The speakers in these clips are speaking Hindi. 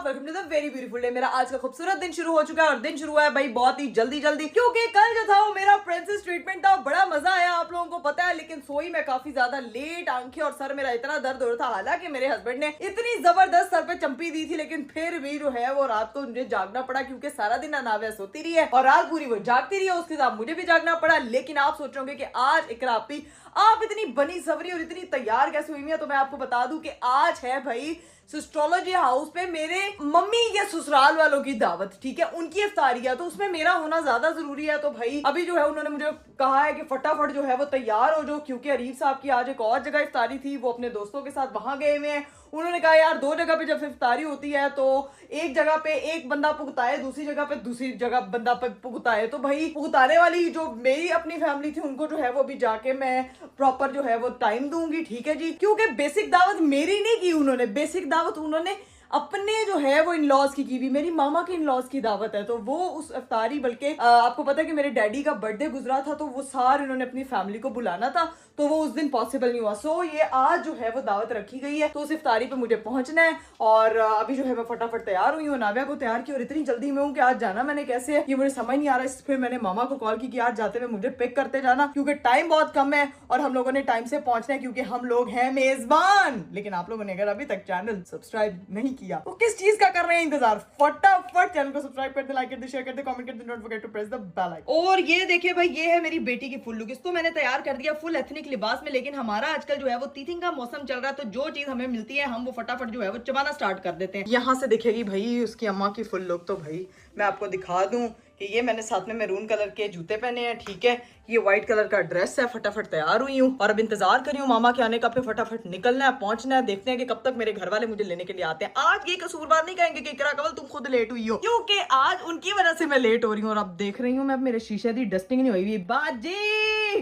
Welcome to the very beautiful day. मेरा आज का खूबसूरत दिन शुरू हो चुका है और दिन शुरू हुआ है भाई बहुत ही जल्दी क्योंकि कल जो था वो मेरा प्रिंसेस ट्रीटमेंट था। बड़ा मजा आया, आप लोगों को पता है, लेकिन सोई मैं काफी ज्यादा लेट, आंखें और सर मेरा इतना दर्द हो रहा था। हालांकि मेरे हस्बैंड ने इतनी जबरदस्त सर पे चंपी दी थी, लेकिन फिर भी जो है वो रात को मुझे जागना पड़ा क्योंकि सारा दिन अनाव्या सोती रही है और रात पूरी वो जागती रही है, उसके साथ मुझे भी जागना पड़ा। लेकिन आप सोच रहे होंगे कि आज इकरा आपी आप इतनी बनी सवरी और इतनी तैयार कैसे हुई है, तो मैं आपको बता दूं कि आज है भाई एस्ट्रोलॉजी हाउस पे मेरे मम्मी या ससुराल वालों की दावत, ठीक है, उनकी इफ्तारी है, तो उसमें मेरा होना ज्यादा जरूरी है। तो भाई अभी जो है उन्होंने मुझे कहा है कि फटाफट जो है वो तैयार हो जाओ, क्योंकि अरीफ साहब की आज एक और जगह इफ्तारी थी, वो अपने दोस्तों के साथ वहां गए हुए हैं। उन्होंने कहा यार दो जगह पे जब इफ्तारी होती है तो एक जगह पे एक बंदा पुगताए, दूसरी जगह पे दूसरी जगह बंदा पुगताए। तो भाई पुगताने वाली जो मेरी अपनी फैमिली थी उनको जो है वो भी जाके मैं प्रॉपर जो है वो टाइम दूंगी, ठीक है जी, क्योंकि बेसिक दावत मेरी नहीं की उन्होंने, बेसिक दावत उन्होंने अपने जो है वो इन-लॉज की हुई, मेरी मामा के इन-लॉज की दावत है। तो वो उस इफ्तारी, बल्कि आपको पता है कि मेरे डैडी का बर्थडे गुजरा था, तो वो सारे उन्होंने अपनी फैमिली को बुलाना था, तो वो उस दिन पॉसिबल नहीं हुआ। सो ये आज जो है वो दावत रखी गई है, तो उस इफ्तारी पे मुझे पहुंचना है और अभी जो है मैं फटाफट तैयार हुई हूँ, नाविया को तैयार की और इतनी जल्दी में हूँ कि आज जाना मैंने कैसे है ये मुझे समझ नहीं आ रहा। फिर मैंने मामा को कॉल की कि आज जाते हुए मुझे पिक करते जाना, क्योंकि टाइम बहुत कम है और हम लोगों ने टाइम से पहुंचना है, क्योंकि हम लोग हैं मेजबान। लेकिन आप लोगों ने अगर अभी तक चैनल सब्सक्राइब नहीं किया तो किस चीज का कर रहे हैं इंतजार, फटाफट चैनल को सब्सक्राइब कर दे, लाइक कर दे, शेयर कर दे, कमेंट कर दे, don't forget to press the bell icon. और ये देखिए भाई, ये है मेरी बेटी की फुल लुक। इसको मैंने तैयार कर दिया फुल एथनिक लिबास में, लेकिन हमारा आजकल जो है वो तीथिंग का मौसम चल रहा है, तो जो चीज हमें मिलती है हम वो फटाफट जो है वो चबाना स्टार्ट कर देते हैं। यहाँ से दिखेगी भाई उसकी अम्मा की फुल लुक। तो भाई मैं आपको दिखा दूं कि ये मैंने साथ में मैरून कलर के जूते पहने हैं, ठीक है, ये व्हाइट कलर का ड्रेस है। फटाफट तैयार हुई हूँ और अब इंतजार कर रही हूँ मामा के आने का, फिर फटाफट निकलना है, पहुंचना है। देखते हैं कि कब तक मेरे घर वाले मुझे लेने के लिए आते हैं। आज ये कसूरबार नहीं कहेंगे कि इकरा कंवल तुम खुद लेट हुई हो, क्योंकि आज उनकी वजह से मैं लेट हो रही हूँ। और अब देख रही हूँ मैं, मेरे शीशे की डस्टिंग नहीं हुई बाजी,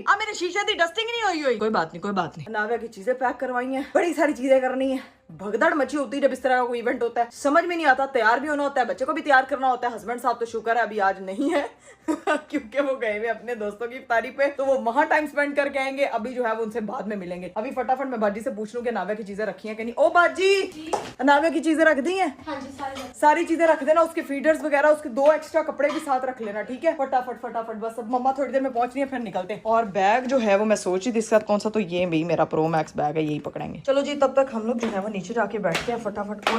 अब मेरे शीशे की डस्टिंग नहीं हुई। कोई बात नहीं, कोई बात नहीं। नाविया की चीजें पैक करवाई है, बड़ी सारी चीजें करनी है, भगदड़ मची होती है जब इस तरह का कोई इवेंट होता है, समझ में नहीं आता। तैयार भी होना होता है, बच्चे को भी तैयार करना होता है। हस्बैंड साहब तो शुक्र है अभी आज नहीं है क्योंकि वो गए हुए अपने दोस्तों की इफ्तारी पे, तो वो वहां टाइम स्पेंड करके आएंगे। अभी जो है वो उनसे बाद में मिलेंगे। अभी फटाफट मैं बाजी से पूछ लूं कि नाविया की चीजें रखी हैं कि नहीं। ओ बाजी, नाविया की चीजें रख दी हैं? हाँ जी, सारी चीजें रख देना, उसके फीडर्स वगैरह, उसके 2 एक्स्ट्रा कपड़े भी साथ रख लेना, ठीक है। फटाफट फटाफट बस, अब मम्मा थोड़ी देर में पहुंच रही है, फिर निकलते हैं। और बैग जो है वो मैं सोच रही थी इसके साथ कौन सा, तो ये भी मेरा प्रो मैक्स बैग है, यही पकड़ेंगे। चलो जी, तब तक हम लोग जो है वो नीचे जाके बैठते हैं फटाफट।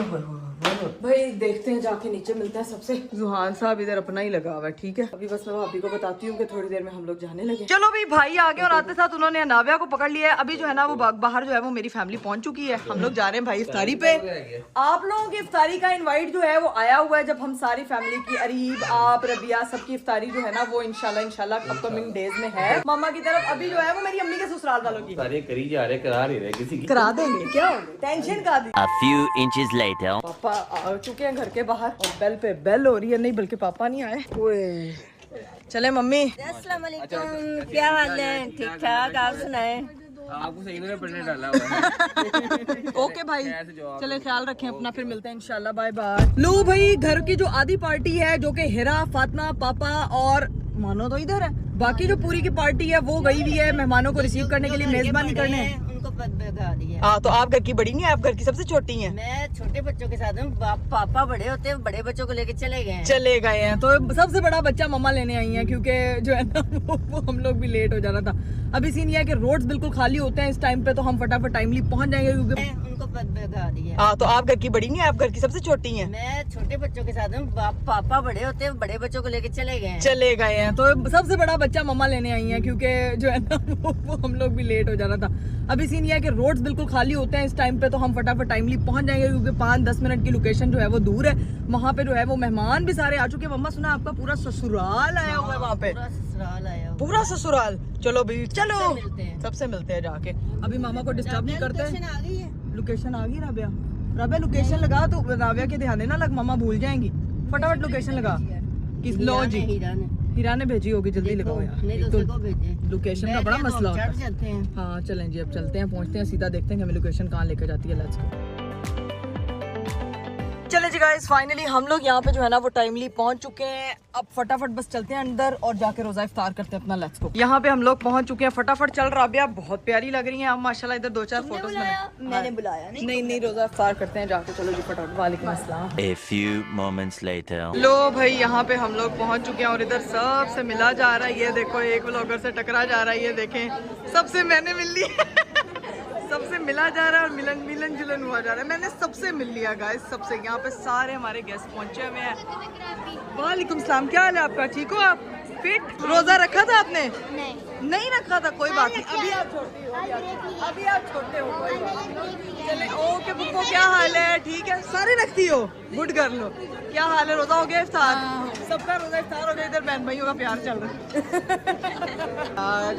भाई देखते हैं, जाके नीचे मिलते हैं सबसे। जुहान साहब इधर अपना ही लगा हुआ है, ठीक है। अभी बस मैं भाभी को बताती हूँ कि थोड़ी देर में हम लोग जाने लगे। चलो भाई आ गए और आते साथ उन्होंने नाविया को पकड़ लिया है। अभी जो है ना वो बाहर जो है वो मेरी फैमिली पहुंच चुकी है। हम लोग जा रहे हैं भाई इफ्तारी पे। आप लोगों की इफ्तारी का इनवाइट जो है वो आया हुआ है, जब हम सारी फैमिली की, अरीब, आप, रबिया, सबकी इफ्तारी जो है ना वो इंशाल्लाह अपकमिंग डेज में है मामा की तरफ। अभी जो है वो मेरी अम्मी के ससुराल वालों की करी जा रहे, करा नहीं रहे, किसी की करा देंगे, क्या टेंशन का दी। A few inches later. पापा आ चुके हैं घर के बाहर और बेल पे बेल हो रही है, नहीं बल्कि पापा नहीं आए। ओए चले मम्मी। अस्सलाम वालेकुम, क्या हाल है? ठीक ठाक, आप सुनाएं? आपको सही में पढ़ने डाला हुआ है। ओके भाई, चले ख्याल रखें अपना, फिर मिलते हैं इंशाल्लाह, बाय बाय। लो भाई, घर की जो आधी पार्टी है जो कि हिरा, फातिमा, पापा और मानो तो इधर है, बाकी जो पूरी की पार्टी है वो गई हुई है मेहमानों को रिसीव करने के लिए, मेजबानी करने। उनको बता दिया। हाँ, तो आप घर की बड़ी नहीं है, आप घर की सबसे छोटी हैं। मैं छोटे बच्चों के साथ हूँ, पापा बड़े होते हैं, बड़े बच्चों को लेके चले गए हैं। तो सबसे बड़ा बच्चा मम्मा लेने आई है, क्योंकि जो है ना वो हम लोग भी लेट हो जाना था। अभी सीन ये है कि रोड्स बिल्कुल खाली होते हैं इस टाइम पे, तो हम फटाफट टाइमली पहुंच जाएंगे, क्योंकि उनको बता दिया। हाँ, तो आप घर की बड़ी नहीं है, आप घर की सबसे छोटी हैं। मैं छोटे बच्चों के साथ हूँ, पापा बड़े होते हैं, बड़े बच्चों को लेके चले गए हैं। तो सबसे बड़ा बच्चा मम्मा लेने आई है, क्योंकि जो है ना वो हम लोग भी लेट हो जाना था। अभी सीन ये है कि रोड्स बिल्कुल खाली होते हैं इस टाइम पे, तो हम फटाफट टाइमली पहुंच जाएंगे, क्योंकि 5-10 मिनट की लोकेशन जो है वो दूर है। वहाँ पे जो है वो मेहमान भी सारे आ चुके हैं। मम्मा सुना आपका पूरा ससुराल आया हुआ है वहाँ पे, पूरा ससुराल आया हुआ। पूरा ससुराल। चलो भाई चलो, सबसे मिलते हैं जाके। अभी मामा को डिस्टर्ब नहीं करते। लोकेशन आ गई है। लोकेशन आ गई राबिया, लोकेशन लगा, तो राबिया के ध्यान देना लग, मामा भूल जाएंगी। फटाफट लोकेशन लगा। किस लो जी, हीरा ने भेजी होगी, जल्दी लगाओ यार, लोकेशन का बड़ा मसला होता है। हाँ चलें जी, अब चलते हैं, पहुंचते हैं, सीधा देखते हैं कि हमें लोकेशन कहाँ लेकर जाती है। Let's go. चले जी गाइस, फाइनली हम लोग यहाँ पे जो है ना वो टाइमली पहुंच चुके हैं। अब फटाफट बस चलते हैं अंदर और जाके रोजा इफ्तार करते हैं अपना। Let's go. यहाँ पे हम लोग पहुंच चुके हैं। फटाफट चल राबिया, बहुत प्यारी लग रही हैं आप माशाल्लाह। इधर 2-4 फोटोज मैंने बुलाया नहीं रोजा इफ्तार करते हैं जाके। चलो जी फटाफट। वालेकुम अस्सलाम। A few moments later. लो भाई, यहाँ पे हम लोग पहुंच चुके हैं और इधर सबसे मिला जा रहा है। ये देखो, एक व्लॉगर से टकरा जा रहा है। ये देखें, सबसे मैंने मिल ली सबसे मिला जा रहा है और मिलन जुलन हुआ जा रहा है। मैंने सबसे मिल लिया गाइस, सबसे। यहाँ पे सारे हमारे गेस्ट पहुंचे हुए हैं। वालेकुम सलाम, क्या हाल है आपका? ठीक हो आप? फिट? रोजा रखा था आपने? नहीं रखा था, कोई बात नहीं। अभी आप छोटे हो, अभी आप छोटे हो, कोई बात नहीं। चले ओके पुप्पो, क्या हाल है? ठीक है, सारे रखती हो? गुड गर्ल हो। क्या हाल है? रोजा हो गया इफ्तार? सबका रोजा इफ्तार हो गया। इधर बहन भाइयों का प्यार चल रहा है।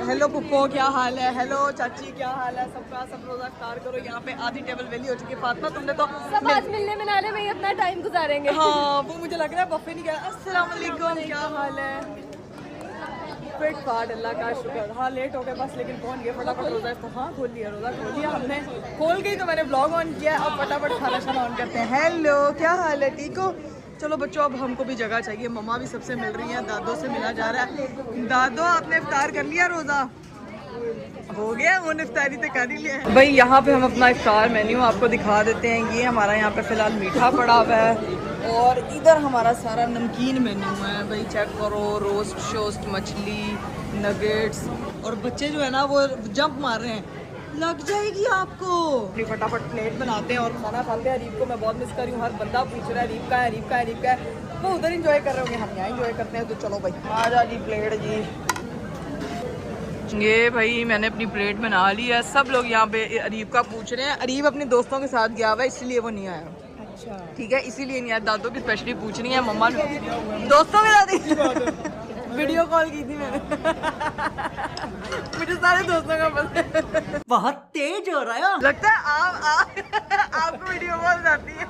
हेलो पुप्पो, क्या हाल है? हेलो चाची, क्या हाल है? सबका सब रोजा इफ्तार करो। यहाँ पे आधी टेबल वेली हो चुकी है। फातिमा, तुमने तो सब आज मिलने मिलाने में ही अपना टाइम गुजारेंगे। हाँ, वो मुझे लग रहा है बफे नहीं गया। अस्सलाम वालेकुम, क्या हाल है? फिट फाट, अल्लाह का शुक्र। हाँ, लेट हो गए बस, लेकिन पहुंच गए फटाफट। रोजा हाँ खोल लिया, रोजा खोल लिया हमने। खोल गई तो मैंने ब्लॉग ऑन किया। अब फटाफट खाना शाना ऑन करते हैं। हेलो, क्या हाल है? ठीक हो? चलो बच्चों, अब हमको भी जगह चाहिए। मम्मा भी सबसे मिल रही हैं, दादो से मिला जा रहा है। दादो, आपने इफ्तार कर लिया? रोजा हो गया? वो इफ्तारी तो कर ही लिया है भाई। यहाँ पे हम अपना इफ्तार मेन्यू आपको दिखा देते हैं। ये हमारा यहाँ पे फिलहाल मीठा पड़ा हुआ है और इधर हमारा सारा नमकीन मेन्यू है भाई। चेक करो, रोस्ट शोस्ट, मछली, नगेट्स। और बच्चे जो है ना वो जंप मार रहे हैं, लग जाएगी आपको। फटाफट प्लेट बनाते हैं और खाना खाते हैं। अरीब को मैं बहुत मिस कर रही हूँ। हर बंदा पूछ रहा है अरीब का है, अरीब का है, अरीब का है। वो उधर इंजॉय कर रहे होंगे, हम यहाँ इंजॉय करते हैं। तो चलो भाई, आ जा जी प्लेट जी। ये भाई मैंने अपनी प्लेट बना ली है। सब लोग यहाँ पे अरीब का पूछ रहे हैं। अरीब अपने दोस्तों के साथ गया हुआ है, इसलिए वो नहीं आया। अच्छा, ठीक है, इसीलिए नहीं आया। दादो की स्पेशली पूछ रही है। मम्मा ने दोस्तों के साथ वीडियो कॉल की थी मैंने। मुझे सारे दोस्तों का पसंद। बहुत तेज हो रहा है लगता है। आपको वीडियो कॉल जाती है?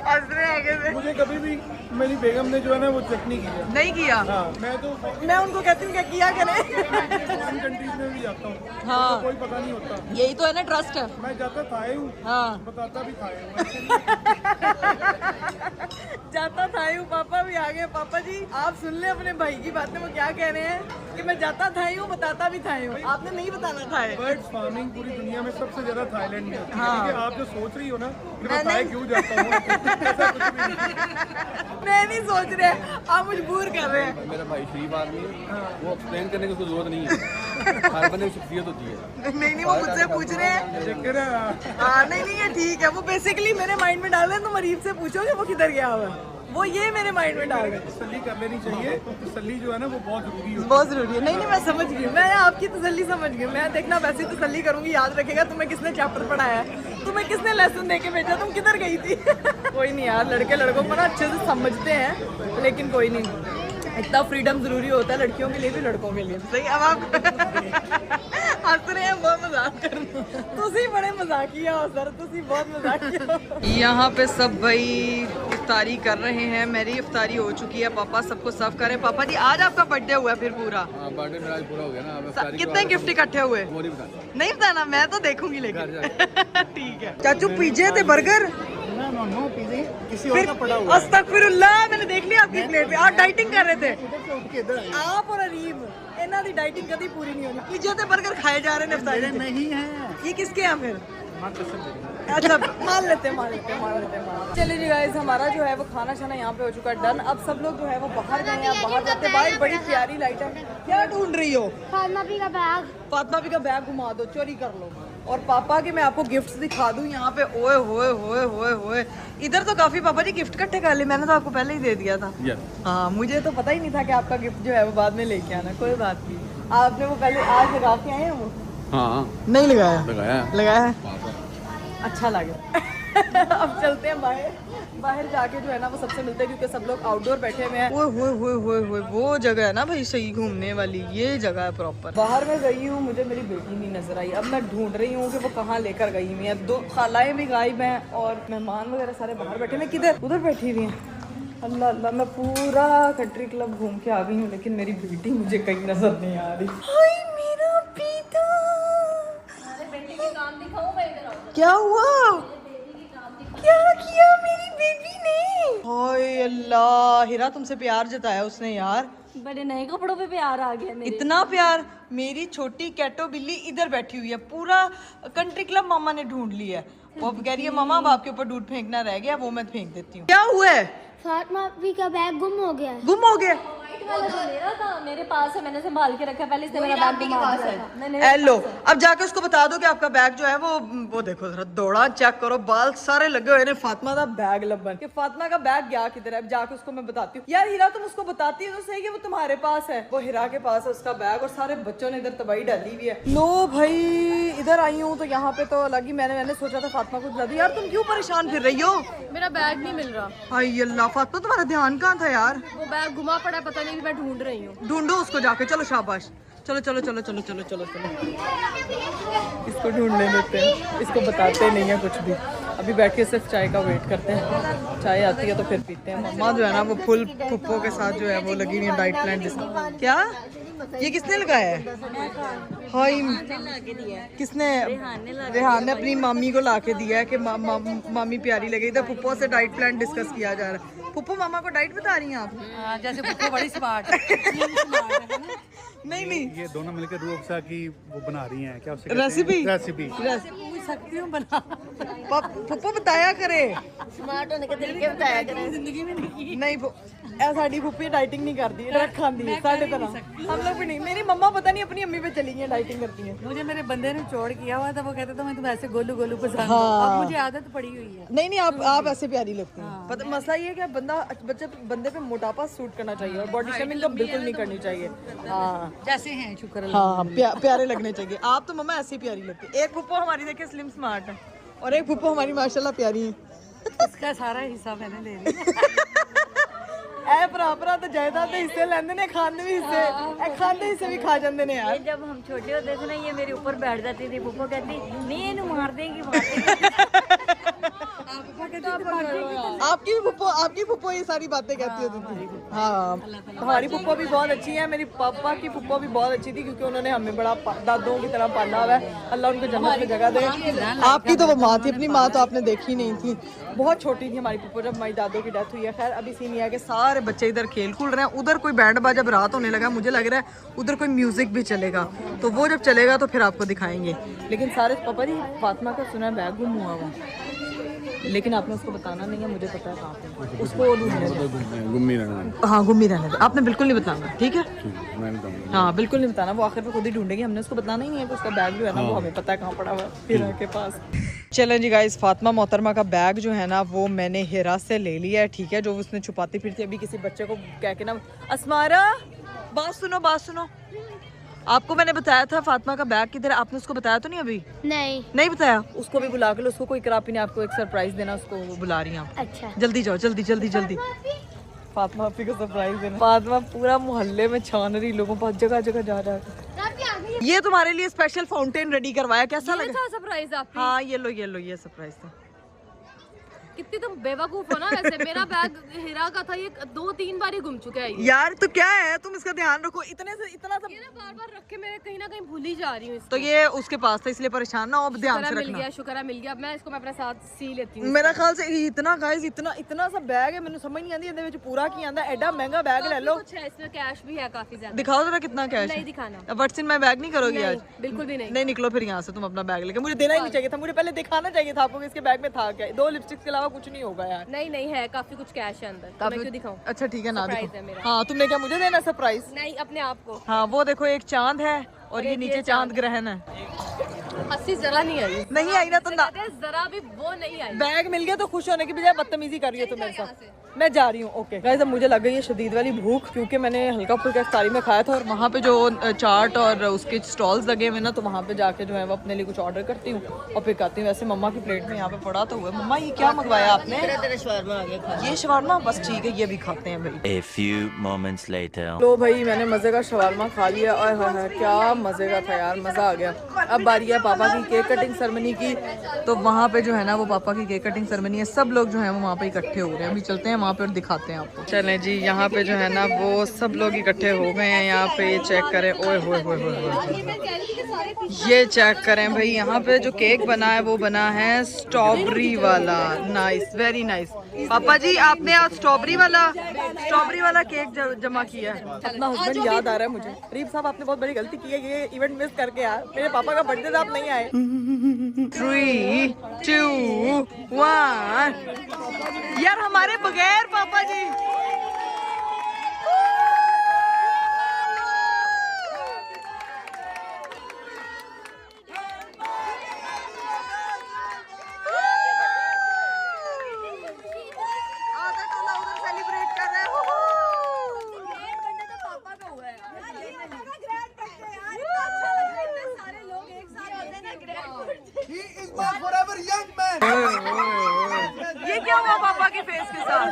हंस रहे आगे से। मुझे कभी भी मेरी बेगम ने जो है ना वो चेक नहीं किया। नहीं किया? हाँ, मैं उनको कहती हूँ क्या किया करें। फॉरेन कंट्रीज में भी जाता हूँ। हाँ, तो कोई पता नहीं होता। यही तो है ना ट्रस्ट है। मैं जाता था हूँ, हाँ, बताता भी था जाता था हूँ। पापा भी आ गए। पापा जी, आप सुन ले अपने भाई की बातें। वो क्या कह रहे हैं कि मैं जाता था हूँ, बताता भी था हूँ। आपने नहीं बताना था। बर्ड फार्मिंग पूरी दुनिया में सबसे ज्यादा थाईलैंड में होती है। हाँ। ठीक है, आप जो सोच रही हो ना कि मैं नहीं। थाई क्यों जाता हूँ, ऐसा कुछ भी नहीं। मैं नहीं सोच रहे, आप मजबूर कर रहे हैं। मेरा भाई शरीफ आदमी है, वो एक्सप्लेन करने की उसको जरूरत नहीं है। हर बंदे की शख्सियत होती है। नहीं, वो मुझसे पूछ रहे हैं। देख रहे हैं? हाँ, नहीं ये ठीक है। वो बेसिकली मेरे माइंड में डाल रहे हैं तुम अरीब से पूछो कि वो किधर गया हुआ है। वो ये मेरे माइंड में डाल रहे हैं। तसल्ली कर लेनी चाहिए। तसल्ली जो है ना वो बहुत जरूरी होती है। बहुत जरूरी है। नहीं मैं समझ गई। मैं आपकी तसल्ली समझ गई। मैं देखना वैसे ही तसल्ली करूंगी। याद रखेगा तुम्हें किसने चैप्टर पढ़ाया है, तुम्हें किसने लेसन दे के भेजा, तुम किधर गई थी। कोई नहीं यार, लड़के लड़कों को ना अच्छे से समझते हैं, लेकिन कोई नहीं, इतना फ्रीडम जरूरी होता है लड़कियों के लिए भी लड़कों के लिए। सही। अब आप हंस रहे हैं, बहुत मजाक कर रहे हैं। तुसी बड़े मजाकिया हो सर, तुसी बहुत मजाकिया हो। यहाँ पे सब भाई इफ्तारी कर रहे हैं। मेरी इफ्तारी हो चुकी है। पापा सबको सर्व कर रहे हैं। पापा जी, आज आपका बर्थडे हुआ है फिर पूरा? हाँ, बर्थडे मेरा आज पूरा हो गया ना। अब इफ्तारी के कितने बाद गिफ्ट इकट्ठे हुए? वो नहीं बताना। नहीं बताना, मैं तो देखूंगी लेकिन। ठीक है चाचू, पिज्जे थे, बर्गर, किसी और का पड़ा हुआ है। अस्तगफिरुल्लाह, मैंने देख लिया आपकी प्लेट में। आप डाइटिंग कर रहे थे। आप और अरीब, इन्हां दी डाइटिंग कभी पूरी नहीं होनी। पिज्जे ते बर्गर खाए जा रहे हैं इफ्तारी में। नहीं है, ये किसके हैं फिर? अच्छा, मान लेते हैं। चलिए जी गाइस, हमारा जो है वो खाना शाना यहाँ पे हो चुका है डन। अब सब लोग जो है वो बाहर गए हैं। बाहर जाते हैं। भाई बड़ी प्यारी लाइट है। क्या ढूंढ रही हो? फातिमा भी का बैग। फातिमा भी का बैग घुमा दो, चोरी कर लो। और पापा के मैं आपको गिफ्ट्स दिखा दूं यहाँ पे। ओए होए होए होए होए, इधर तो काफी पापा जी गिफ्ट इकट्ठे कर लिए। मैंने तो आपको पहले ही दे दिया था। हाँ, मुझे तो पता ही नहीं था कि आपका गिफ्ट जो है वो बाद में लेके आना। कोई बात नहीं, आपने वो पहले आज लगा के आए हैं। वो हाँ, नहीं लगाया? लगाया है। अच्छा लगा। अब चलते हैं बाहर जाके जो है ना वो सबसे मिलते हैं, क्योंकि सब लोग आउटडोर बैठे हुए हैं। ओए वो जगह है ना भाई सही घूमने वाली, ये जगह है प्रॉपर। बाहर में गई हूँ, मुझे मेरी बेटी नहीं नजर आई। अब मैं ढूंढ रही हूँ कि वो कहाँ लेकर गई हुई है। 2 खालाएं भी गायब हैं और मेहमान वगैरह सारे बाहर बैठे। मैं किधर? उधर बैठी हुई हैं। अल्लाह अल्लाह, मैं पूरा कंट्री क्लब घूम के आ गई हूँ, लेकिन मेरी बेटी मुझे कहीं नजर नहीं आ रही। हाय मेरा बेटा, क्या हुआ? क्या किया मेरी बेबी ने। हाय अल्लाह, हिरा तुमसे प्यार जताया उसने यार। बड़े नए कपड़ों पे प्यार आ गया मेरे। इतना प्यार। मेरी छोटी कैटो बिल्ली इधर बैठी हुई है, पूरा कंट्री क्लब मामा ने ढूंढ लिया है। वो अब कह रही है मामा अब आपके ऊपर दूध फेंकना रह गया, वो मैं फेंक देती हूँ। क्या हुआ है? फातिमा भी का बैग गुम हो गया है। गुम हो गया? वाला तो मेरा था, मेरे पास है, मैंने संभाल के रखा। पहले इसने मेरा बैग गुमा दिया था। मैंने हेलो, अब जाके उसको बता दो कि आपका बैग जो है वो देखो जरा, दौड़ा चेक करो, बाल सारे लगे हुए हैं फातिमा का बैग लबन कि फातिमा का बैग गया किधर है। अब जाके उसको मैं बताती हूँ। यार हीरा, तुम उसको बताती है तो सही कि वो तुम्हारे पास है। वो हीरा के पास है उसका बैग, और सारे बच्चों ने इधर तबाही डाली हुई है। लो भाई, इधर आई हूँ तो यहाँ पे तो अलग ही मैंने सोचा था फातिमा को दिला दी। यार तुम क्यों परेशान फिर रही हो? मेरा बैग नहीं मिल रहा। हाय अल्लाह, फातिमा तुम्हारा ध्यान कहाँ था यार? वो बैग गुमा पड़ा है, पता नहीं, मैं ढूंढ रही हूँ। ढूंढो उसको जाके, चलो शाबाश, चलो चलो चलो चलो चलो चलो चलो। इसको ढूंढने देते हैं, इसको बताते नहीं है कुछ भी। अभी बैठ के सिर्फ चाय का वेट करते हैं, चाय आती है तो फिर पीते हैं। मम्मा जो है ना वो फुल पुप्पो के साथ जो है वो लगी हुई है डाइट प्लान जिसका। क्या ये किसने लगाया है? हाय, किसने? रेहान ने अपनी मामी को लाके दिया है कि मामी प्यारी लगे। इधर पुप्पो से डाइट प्लान डिस्कस किया जा रहा है। पुप्पो मामा को डाइट बता रही हैं आप? जैसे पुप्पो बड़ी स्मार्ट है। नहीं नहीं, ये दोनों मिलकर रूह अफ़ज़ा की वो बना रही हैं, क्या उसे रेसिपी पूछ सकती हूँ बना। पुप्पो बताया करे, स्मार्ट होने के तरीके बताया करें जिंदगी में। नहीं साड़ी फुप्पी डाइटिंग नहीं करती है, डाइट खाती है साढ़े तरह। हम लोग भी नहीं। मेरी मम्मा पता नहीं अपनी अम्मी पे चली गई, डाइटिंग करती है। मुझे मेरे बंदे ने चोड़ किया हुआ था, वो कहता था मैं तुम्हें ऐसे गोलू गोलू पसंद हूँ। हाँ। अब मुझे आदत पड़ी हुई है। नहीं नहीं, आप ऐसे प्यारी लगती हैं। पता मसला ये है कि बंदे पे मोटापा सूट करना चाहिए और बॉडी शेमिंग तो बिल्कुल नहीं करनी चाहिए। हाँ जैसे हैं, शुक्र हाँ, प्यारे लगने चाहिए। आप तो मम्मा ऐसी प्यारी लगती है। एक पुप्पो हमारी देखिए स्लिम स्मार्ट है, और एक पुप्पो हमारी माशाल्लाह प्यारी है। उसका सारा हिस्सा मैंने ले लिया। ए भरा तो जायदाद के हिस्से लेंदे ने, खांदे भी हिस्से, ए खांदे हिस्से भी खा जाते ने यार। जब हम छोटे होते थे ना, ये मेरे ऊपर बैठ जाती थी। पुप्पो कहती नहीं इन्हें मार देंगी, मार देंगी। आपकी पुप्पो ये सारी बातें कहती होती थी। हाँ, हमारी पुप्पो भी बहुत अच्छी है। मेरी पापा की पुप्पो भी बहुत अच्छी थी, क्योंकि उन्होंने हमें बड़ा दादों की तरह पाला हुआ है। अल्लाह उनको जन्नत में जगह दे। आपकी तो वो माँ थी, अपनी माँ तो आपने देखी नहीं थी। बहुत छोटी थी हमारी पुप्पो जब हमारी दादों की डेथ हुई है। खैर अभी सीन ये है कि सारे बच्चे इधर खेल कूद रहे हैं, उधर कोई बैंड बाजा जब रात होने लगा, मुझे लग रहा है उधर कोई म्यूजिक भी चलेगा, तो वो जब चलेगा तो फिर आपको दिखाएंगे। लेकिन सारे पापा जी, फातिमा का सुना बैग गुम हुआ हुआ, लेकिन आपने उसको बताना नहीं है, मुझे पता है कहाँ पे उसको ढूंढने दो। गुम्मी रहना। हाँ गुम्मी रहने दो, आपने बिल्कुल नहीं बताना, ठीक है? मैं नहीं बताऊंगा। हाँ बिल्कुल नहीं बताना, वो आखिर पे खुद ही ढूंढेगी। हमने उसको बताना ही नहीं है कि उसका बैग जो है ना वो हमें पता है कहाँ पड़ा हुआ है, हिरा के पास। चलें जी गाइस, फातिमा मोहतरमा का बैग जो है ना वो मैंने हिरा से ले लिया है, ठीक है? जो उसने छुपाती फिरती अभी किसी बच्चे को कह के ना। अस्मारा बात सुनो, आपको मैंने बताया था फातिमा का बैग किधर है, आपने उसको बताया तो नहीं अभी? नहीं बताया? उसको भी बुला के लो, उसको कोई करापी ने आपको एक सरप्राइज देना, उसको वो बुला रही हैं आप। अच्छा जल्दी जाओ, जल्दी। फातिमा आपी को सरप्राइज देना। फातिमा पूरा मोहल्ले में छान रही, लोगों पास जगह जा रहा है। ये तुम्हारे लिए स्पेशल फाउंटेन रेडी करवाया, कैसा लगा? सरप्राइज आपकी। हाँ ये लो, ये सरप्राइज था। कितनी तुम बेवकूफ हो ना। वैसे मेरा बैग हीरा का था, ये 2-3 बार ही गुम चुका है। यार तो क्या है, तुम इसका ध्यान रखो। इतना सा ये ना बार रख के मैं कहीं ना कहीं भूल ही जा रही हूँ। तो ये उसके पास था, इसलिए परेशान ना हो, अब ध्यान से रखना। शुक्र मिल गया। मैं इसको मैं अपने साथ सी लेती हूँ। मेरा ख्याल से इतना गाइस, इतना सा बैग है, मैंने समझ नहीं आती ਇਹਦੇ ਵਿੱਚ पूरा की आंदा। एडा महंगा बैग ले लो। कुछ है इसमें, कैश भी है काफी ज्यादा। दिखाओ जरा कितना कैश है। नहीं दिखाना। व्हाट्सएप में बैग नहीं करोगी आज? बिल्कुल भी नहीं। नहीं निकलो फिर यहाँ से, तुम अपना बैग लेके। मुझे देना ही नहीं चाहिए था, मुझे पहले दिखाना चाहिए था आपको कि इसके बैग में था क्या। 2 लिपस्टिक्स के अलावा कुछ नहीं होगा यार। नहीं है, काफी कुछ कैश है अंदर। तो मैं क्यों दिखाऊं? अच्छा ठीक है ना सरप्राइज है दिखाओ। मेरा। हाँ तुमने क्या मुझे देना सरप्राइज? नहीं, अपने आप को। हाँ वो देखो, एक चांद है और ये नीचे चांद ग्रहण है। हंसी जरा नहीं आई। नहीं आई ना तो ना। जरा भी वो नहीं आई। बैग मिल गया तो खुश होने की बजाय बदतमीजी कर रही है तुम मेरे साथ। मैं जा रही हूँ। ओके गाइस, अब मुझे लग गई है शदीद वाली भूख, क्योंकि मैंने हल्का फुल्का इफ्तारी में खाया था, और वहाँ पे जो चाट और उसके स्टॉल्स लगे हुए ना, तो वहाँ पे जाके जो है वो अपने लिए कुछ ऑर्डर करती हूँ और फिर खाती हूँ। वैसे मम्मा की प्लेट में यहाँ पे पड़ा तो हुआ। मम्मा ये क्या मंगवाया आपने? तेरा शवारमा आ गया। ये शवारमा, बस ठीक है, ये भी खाते हैं भाई। A few moments later. लो भाई, मैंने मजे का शवारमा खा लिया और हाँ क्या मजे का था यार, मजा आ गया। अब बारी है पापा पापा की केक कटिंग सेरेमनी की, तो वहाँ पे जो है ना वो पापा की केक कटिंग सेरेमनी है, सब लोग जो है वो वहाँ पे इकट्ठे हो गए हैं। अभी चलते हैं वहाँ पे और दिखाते हैं आपको। चलें जी, यहाँ पे जो है ना वो सब लोग इकट्ठे हो गए हैं यहाँ पे। चेक करें, ओए होए होए होए, ये चेक करें भाई, यहाँ पे जो केक बना है वो बना है स्ट्रॉबेरी वाला। Nice, very nice. पापा जी आपने आज स्ट्रॉबेरी वाला केक जमा किया है। अपना हस्बैंड याद आ रहा है मुझे। रीप साहब आपने बहुत बड़ी गलती की है, ये इवेंट मिस करके यार, मेरे पापा का बर्थडे था, आप नहीं आए। 3, 2, 1। यार हमारे बगैर पापा जी। ये क्या हुआ पापा के फेस के साथ?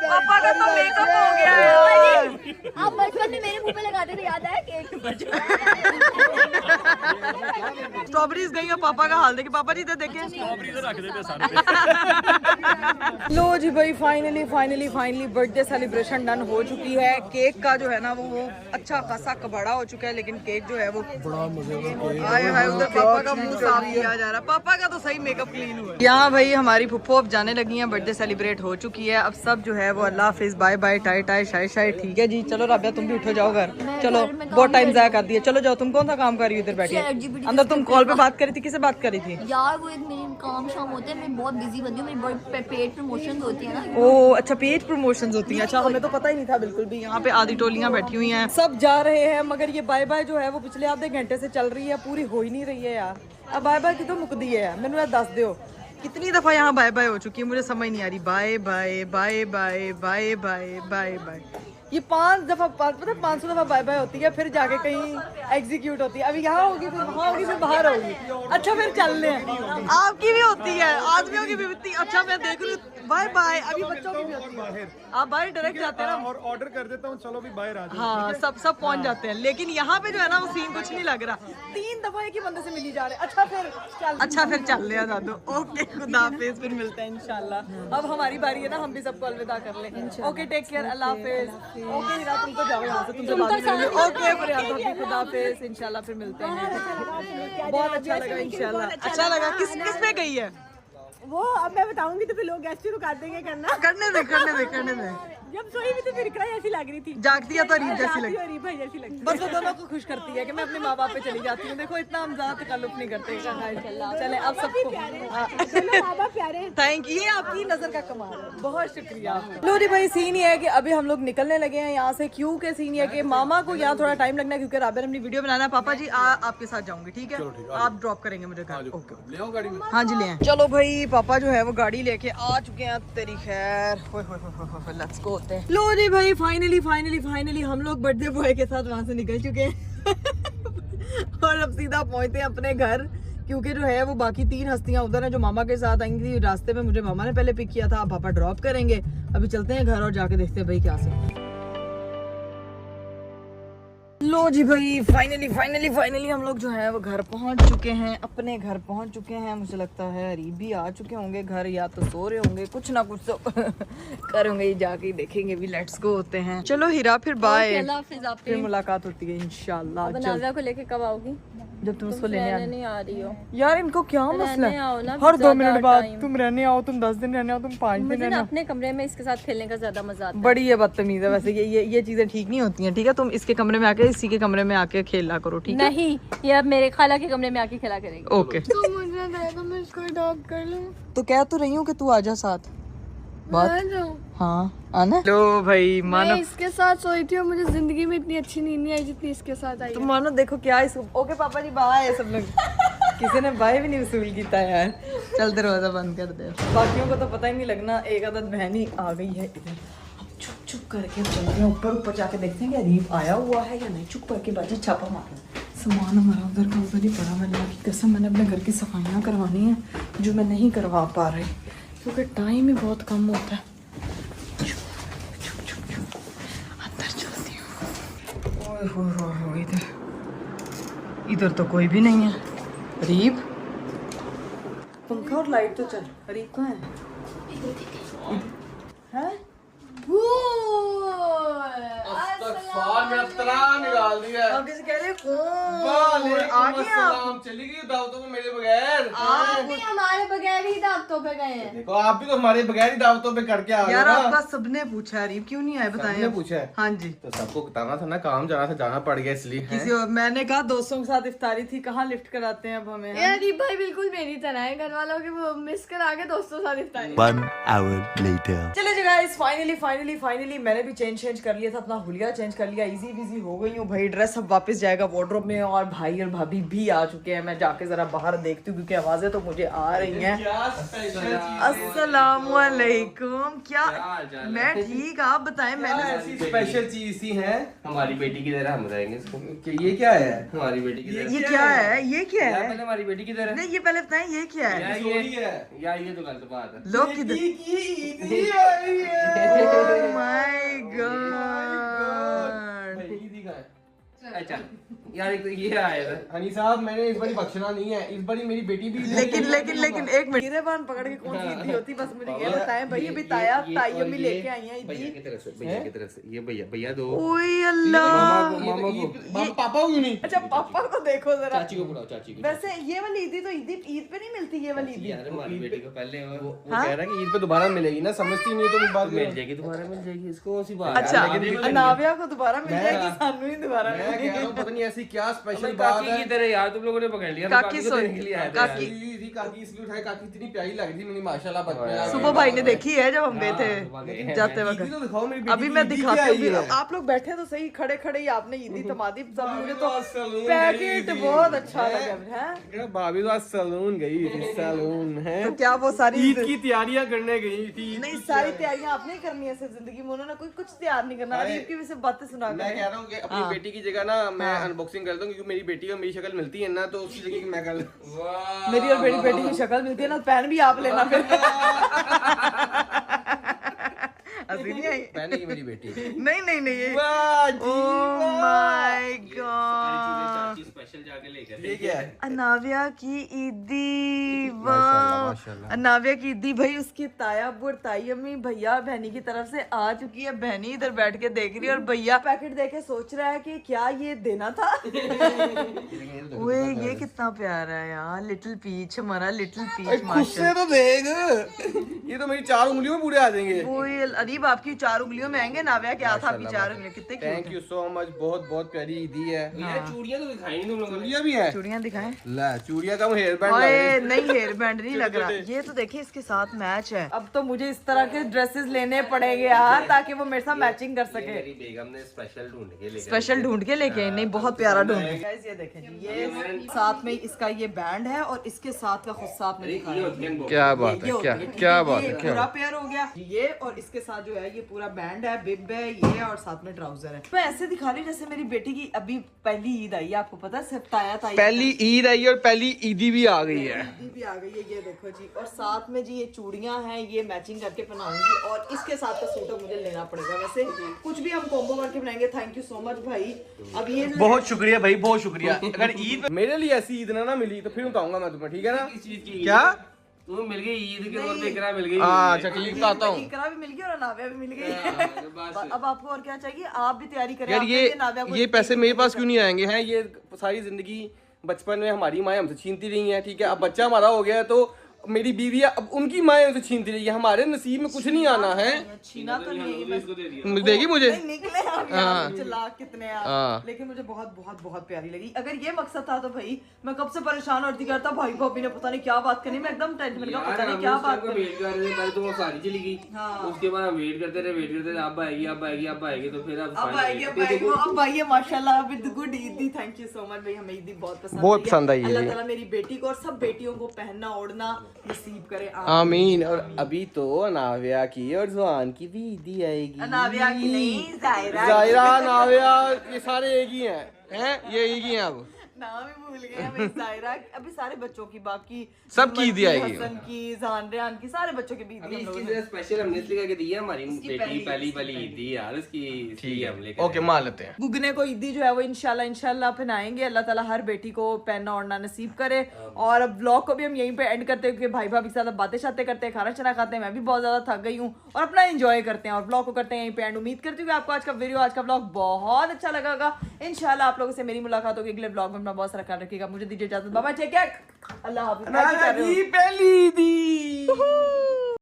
पापा का तो मेकअप हो गया है। आप बचपन में मेरे मुंह पे लगाते थे, याद है केक? स्ट्रॉबेरीज गई और पापा का हाल देखे। पापा जी तो देखें, स्ट्रॉबेरी तो रख देते सारे। लो जी भाई, फाइनली बर्थडे सेलिब्रेशन डन हो चुकी है। केक का जो है ना वो अच्छा खासा कबाड़ा हो चुका है, लेकिन केक जो है वो बड़ा मजे का। हाय उधर पापा का मुंह साफ किया जा रहा है। पापा का तो सही मेकअप क्लीन हुआ है। यहाँ भाई हमारी फुफ्फो अब जाने लगी हैं, बर्थडे सेलिब्रेट हो चुकी है। अब सब जो है वो अल्लाह हाफिज, बाय बाय, टाई टाई, शाय शाय। ठीक है जी, चलो राबिया तुम भी उठो, जाओ घर। चलो बहुत टाइम जाया कर दिया, चलो जाओ। तुम कौन सा काम कर रही हो इधर बैठी? अंदर तुम कॉल पे बात करी थी, किससे बात करी थी? यार वो एक मेरे काम शाम होते हैं, मैं बहुत बिजी बनती हूँ, मेरी पेड प्रमोशन होती है ना। ओ अच्छा, पेज प्रमोशंस होती हैं। अच्छा, हमें तो पता ही नहीं था बिल्कुल भी। यहाँ पे आधी टोलियाँ बैठी हुई हैं, सब जा रहे हैं, मगर ये बाय बाय जो है वो पिछले आधे घंटे से चल रही है, पूरी हो ही नहीं रही है यार। अब बाय बाय की तो मुक दी है, मैंने दस दो कितनी दफा यहाँ बाय बाय हो चुकी है, मुझे समझ नहीं आ रही। Bye bye bye bye bye bye bye bye, ये 5 दफा, पता 500 दफा बाय बाय होती है, फिर जाके कहीं एग्जीक्यूट होती है। अभी यहाँ होगी, फिर वहाँ होगी, फिर बाहर होगी। अच्छा फिर चल रहे हैं। आपकी भी होती है, आदमियों की भी होती है। अच्छा मैं देख रही हूँ बाय बाय, अभी बच्चों की भी होती है। आप बाहर डायरेक्ट जाते हैं ना, और ऑर्डर कर देता हूँ, चलो भी बाहर आ जाओ। हाँ सब पहुँच जाते हैं, लेकिन यहाँ पे जो है ना वो सीन कुछ नहीं लग रहा। 3 दफा एक ही बंदे से मिली जा रहे हैं। अच्छा फिर चल रहे हैं दादू। ओके, खुदा हाफिज, फिर मिलते हैं इंशाल्लाह। अब हमारी बारी है ना, हम भी सबको अलविदा कर लें। ओके, टेक केयर, अल्लाह हाफिज। ओके हीरा, तुम तो जाओ यहाँ से, तुमसे बात करेंगे। ओके फिर खुदा हाफिज, इंशाल्लाह फिर मिलते हैं। बहुत अच्छा लगा, इंशाल्लाह अच्छा लगा। किस पे गई है वो? अब मैं बताऊंगी तो फिर लोग गैस शुरू कर देंगे करना। करने में जब सोई भी तो फिर इकरा ऐसी लग रही थी, जागती है तो रीत जैसी लगती है। रीत भाई जैसी लगती। बस वो दोनों को खुश करती है कि मैं अपने माँ बाप पे चली जाती हूँ। देखो इतना हम ज्यादा तकल्लुफ नहीं करते। चले अब सबको माँ बाप प्यारे हैं। थैंक यू, आपकी नजर का कमाल है, बहुत शुक्रिया। लो जी भाई, सीन ये है कि अभी हम लोग निकलने लगे हैं यहाँ से। क्यों के सीन ये है कि मामा को यहाँ थोड़ा टाइम लगना है, क्योंकि राबिया ने अपनी वीडियो बनाना है। पापा जी आपके साथ जाऊंगी, ठीक है? आप ड्रॉप करेंगे मुझे घर। ओके, ले आओ गाड़ी में। हाँ जी ले आए। चलो भाई, पापा जो है वो गाड़ी लेके आ चुके हैं। तेरी खैर, लेट्स गो होते हैं। लो जी भाई, फाइनली हम लोग बर्थडे बॉय के साथ वहां से निकल चुके हैं और अब सीधा पहुंचते हैं अपने घर, क्योंकि जो है वो बाकी 3 हस्तियां उधर हैं जो मामा के साथ आएंगी थी। रास्ते में मुझे मामा ने पहले पिक किया था, अब पापा ड्रॉप करेंगे। अभी चलते हैं घर और जाके देखते हैं भाई क्या से। लो जी भाई, फाइनली हम लोग जो है वो घर पहुंच चुके हैं, अपने घर पहुंच चुके हैं। मुझे लगता है अरीब भी आ चुके होंगे घर, या तो सो रहे होंगे, कुछ ना कुछ तो करेंगे, जाके देखेंगे भी। लेट्स गो होते हैं। चलो हीरा, फिर बाय, फिर मुलाकात होती है इंशाल्लाह। नाज़िया को लेके कब आओगी? जब तुम उसको लेने नहीं आ रही हो यार, इनको क्या मसला है? आओ ना, हर 2 मिनट बाद तुम रहने आओ, तुम 10 दिन रहने आओ, तुम 5 दिन मुझे रहने ना आओ। अपने कमरे में इसके साथ खेलने का ज्यादा मजा आता है। बड़ी ये बदतमीज है वैसे। ये चीजें ठीक नहीं होती हैं, ठीक है? तुम इसके कमरे में आके इसी के कमरे में आके खेला करो, ठीक है? नहीं, ये अब मेरे खाला के कमरे में आके खेला करेंगे। ओके, मुझे दे दो, मैं इसको अडॉप्ट कर लूं। तो कह तो रही हूँ कि तू आजा साथ। बात हाँ आना। लो भाई मानो, मैं इसके साथ सोई थी और मुझे जिंदगी में इतनी अच्छी नींद नहीं आई जितनी इसके साथ आई। तुम मानो देखो क्या इस। ओके पापा जी बाय। सब लोग किसी ने बाय भी नहीं वसूल किया यार। चल दरवाजा बंद कर दे। बाकियों को तो पता ही नहीं लगना, एक आदत बहनी आ गई है इधर। चुप करके चलते हैं ऊपर जाके देखते हैं कि अरीब आया हुआ है या नहीं। चुप करके बाजी छापा मारना। सामान हमारा उधर का उधर ही पड़ा। अल्लाह की कसम, मैंने अपने घर की सफाइयाँ करवानी है जो मैं नहीं करवा पा रही, क्योंकि टाइम ही बहुत कम होता है। अंदर चलती हूँ। इधर तो कोई भी नहीं है। रीब पंखा और लाइट तो चल। रीब कहाँ है? हैं? निकाल दिया। आप किसी कह रहे कौन आ गए आप? चली गई दावतों में मेरे बगैर। आप हमारे बगैर ही दावतों पे गए हैं। देखो आप भी तो हमारे बगैर ही दावतों पे करके आ गए यार ना। आपका सबने पूछा है रीब क्यों नहीं आए बताएं। सबने पूछा है? हाँ जी। तो सबको बताना था ना, काम जाना था, जाना पड़ गया इसलिए। किसी और मैंने कहा दोस्तों के साथ इफ्तारी थी, कहाँ लिफ्ट कराते हैं अब हमें। यार रीब भाई बिल्कुल मेरी तरह है, घर वालों के वो मिस करा के दोस्तों के साथ इफ्तारी। 1 hour later. चले जी गाइस, फाइनली मैंने भी चेंज कर लिया था, अपना हुलिया चेंज कर लिया, इजी बिजी हो गई हूँ भाई। ड्रेस अब वापस जाएगा वार्डरोब में और भाई और भाभी भी आ चुके हैं। मैं जाके जरा बाहर देखती हूँ क्योंकि आवाजें तो मुझे आ रही हैं। अस्सलामुअलैकुम। क्या मैं ठीक, आप बताएं। मैंने ऐसी स्पेशल चीज सी है हमारी बेटी की तरह हम रहेंगे इसको। ये क्या है? हमारी बेटी की तरह। ये क्या है? ये क्या यार है? पहले हमारी बेटी की तरह। नहीं ये पहले बताएं ये क्या है? यार यार ये तो गलत बात है। लोग किधर? Oh my God. अच्छा यार एक तो ये आया था। हनी साहब, मैंने इस बारी बख्शना नहीं है, इस बारी मेरी बेटी भी। लेकिन एक मिनट, गिरेबान पकड़ के कौन सी ईदी होती, बस मुझे ये बताएं भाई। ये बताया ताई अम्मी लेके आई हैं भैया ईदी। की तरफ से, भैया की तरफ से। ये भैया दो। ओए अल्लाह। मामा को पापा क्यों नहीं? अच्छा पापा को देखो जरा। चाची को बुलाओ, चाची को। वैसे ये वाली ईदी तो ईद पे नहीं मिलती, ये वाली ईदी। यार हमारी बेटी को पहले वो कह रहा है कि ईद पे दोबारा मिलेगी ना, समझती नहीं है तो बात मिल जाएगी, दोबारा मिल जाएगी। इसको कौन सी बात है? अच्छा लेकिन अनाविया को दोबारा मिल जाएगी, सानू ही दोबारा मैं कह रहा हूँ पता नहीं ऐसी क्या स्पेशल अपनी बात काकी है। की तरह यार तुम लोगों ने पकड़ लिया। काकी को सुन, देखने के लिए आए थे काकी। यार। काकी इसलिए उठाई, काकी इतनी प्यारी लग रही थी मेरी माशाल्लाह। बच्चे सुबह भाई ने देखी है जब हम गए थे जाते ईदी वक्त। तो दिखाओ मेरी बेटी अभी की मैं ईदी दिखाती क्या हूँ। है? आप लोग बैठे तो सही, खड़े खड़े ही आपने ईदी तमादी। मुझे तो सलून पैकेट गई थी। बहुत अच्छा लगा है। क्या भाभी तो आज सलून गई थी, सलून है। तो क्या वो सारी ईद की तैयारियां करने गई थी। नहीं, सारी तैयारियां आपने ही करनी है सिर्फ जिंदगी में। उन्होंने कोई कुछ तैयार नहीं करना। अरे, रीब की भी सिर्फ बातें सुना मैं कह रहा हूँ कि अपनी हाँ। बेटी की जगह ना मैं अनबॉक्सिंग कर दूं, क्योंकि मेरी बेटी और मेरी शक्ल मिलती है ना, तो उसकी जगह मैं कर लूं। मेरी और मेरी बेटी की शक्ल मिलती है ना, पैन भी आप लेना फिर। हंसी नहीं आई? पहनेगी मेरी बेटी। नहीं वाह जी, ओह माय गॉड। स्पेशल जाके लेकर। ये क्या है? अनाविया की ईदी। माशाल्लाह, वाह माशाल्लाह। अनाविया की ईदी भाई, उसकी ताया अब्बू और ताई अम्मी भैया बहनी की तरफ से आ चुकी है। बहनी इधर बैठ के देख रही है और भैया पैकेट देके सोच रहा है कि क्या ये देना था। ओए ये कितना प्यारा है यार, लिटिल पीच, हमारा लिटिल पीच। खुद से तो देख, ये तो मेरी 4 उंगलियों में पूरे आ जाएंगे। ओए अरीब आपकी 4 उंगलियों में आएंगे। नाविया क्या था आपकी 4 उंगलियों? कितने thank cute you so much, बहुत बहुत प्यारी ईदी है। यार चूड़ियां तो दिखाई नहीं तुम लोगों ने। चूड़ियां भी है। चूड़ियां दिखाएं। ला चूड़ियां का हेयर बैंड लग ओए रही है। नहीं, हेयर बैंड नहीं लग रहा। ये तो देखिए इसके साथ मैच है। अब तो मुझे इस तरह के ड्रेसेस लेने पड़ेंगे यार, ताकि वो मेरे साथ मैचिंग कर सके। मेरी बेगम ने स्पेशल ढूंढ के लेकर। स्पेशल ढूंढ के लेके आई। नहीं बहुत प्यारा ढूंढ के। गाइस ये देखें जी, ये साथ में इसका ये बैंड है और इसके साथ का खुद साथ में दिखाया है। क्या बात है, क्या क्या बात है, ये क्या पूरा पेयर हो गया ये, और इसके साथ जो है ये पूरा बैंड है, बिब है ये, और साथ में ट्राउजर है। मैं ऐसे दिखा रही हूँ जैसे मेरी बेटी की अभी पहली ईद आई है, आपको पता है, सिर्फ ताया ताई पहली ईद आई और पहली ईदी भी आ गई है। ईदी भी आ गई है। ये देखो जी, और साथ में जी ये चूड़ियां हैं, ये मैचिंग करके पहनाऊंगी, और इसके साथ का सूट मुझे लेना पड़ेगा। वैसे कुछ भी हम कॉम्बो करके बनाएंगे। थैंक यू सो मच भाई। अब ये बहुत शुक्रिया भाई, बहुत शुक्रिया। अगर ईद मेरे लिए ऐसी ईद ना मिली तो फिर बताऊंगा मैं तुम्हें, ठीक है ना? किस चीज की? क्या तुम्हें मिल गई ईद के तौर पे इकरा मिल गई। अच्छा ठीक बताता हूँ इकरा भी मिल गई और अनाविया भी मिल गई। बस। अब आपको और क्या चाहिए? आप भी तैयारी करें। यार आपने नाविया को ये पैसे मेरे पास क्यों नहीं आएंगे हैं? ये सारी जिंदगी बचपन में हमारी माएँ हमसे छीनती रही हैं, ठीक है? अब बच्चा हमारा हो गया है तो मेरी बीवी है, अब उनकी माएँ उनसे छीनती रही है। हमारे नसीब में कुछ नहीं आना है। छीना तो नहीं मैं इसको दे दिया। देगी मुझे? नहीं, निकले आप यार, चालाक कितने हैं हाँ। आप। लेकिन मुझे बहुत बहुत बहुत प्यारी लगी। अगर ये मकसद था तो भाई मैं कब से परेशान होती करता, भाई भाभी ने पता नहीं क्या बात करनी, मैं एकदम टेंशन में पता नहीं क्या बात करनी। वेट कर रहे थे, पहले तो वो सारी चली गई। हाँ। उसके बाद हम वेट करते रहे, अब आएगी अब आएगी अब आएगी, तो फिर अब आएगी अब आइए माशाल्लाह विद गुड ईदी। थैंक यू सो मच भाई, हमें ईदी बहुत पसंद आई है। अल्लाह ताला मेरी बेटी को और सब बेटियों को पहनना ओढ़ना नसीब करे। आमीन। और अभी तो अनाविया की और जुआन की भी ईदी आएगी। अनाविया की नहीं, जायरा जायरा, अनाविया, ये सारे एक ही हैं। ये एक ही हैं अब। नाम ही भूल गए हमें जायरा अभी सारे बच्चों की बाकी सबकी ईदी आएगी। हसन की जान रेहान की सारे बच्चों की भी ईदी हम लोगों ने स्पेशल हमने इसलिए करके दी है, हमारी बेटी पहली वाली ईद थी यार उसकी, इसलिए हम लेकर ओके मान लेते हैं। गुगने को ईदी जो है वो इंशाल्लाह पहनाएंगे। अल्लाह ताला हर बेटी को पहनना ओढ़ना नसीब करे। और अब व्लॉग को भी हम यहीं पे एंड करते हैं क्योंकि भाई भाभी के साथ बातें शातें करते हैं, खाना चना खाते हैं, मैं भी बहुत ज्यादा थक गई हूँ और अपना एंजॉय करते हैं और व्लॉग को करते हैं यहीं पे एंड। उम्मीद करती हूँ कि आपको आज का वीडियो आज का व्लॉग बहुत अच्छा लगा होगा। इंशाल्लाह आप लोगों से मेरी मुलाकात होगी अगले व्लॉग में। अपना बहुत सारा ख्याल रखिएगा। मुझे दीजिए इजाजत, बाबा टेक केयर, अल्लाह हाफिज। पहली दी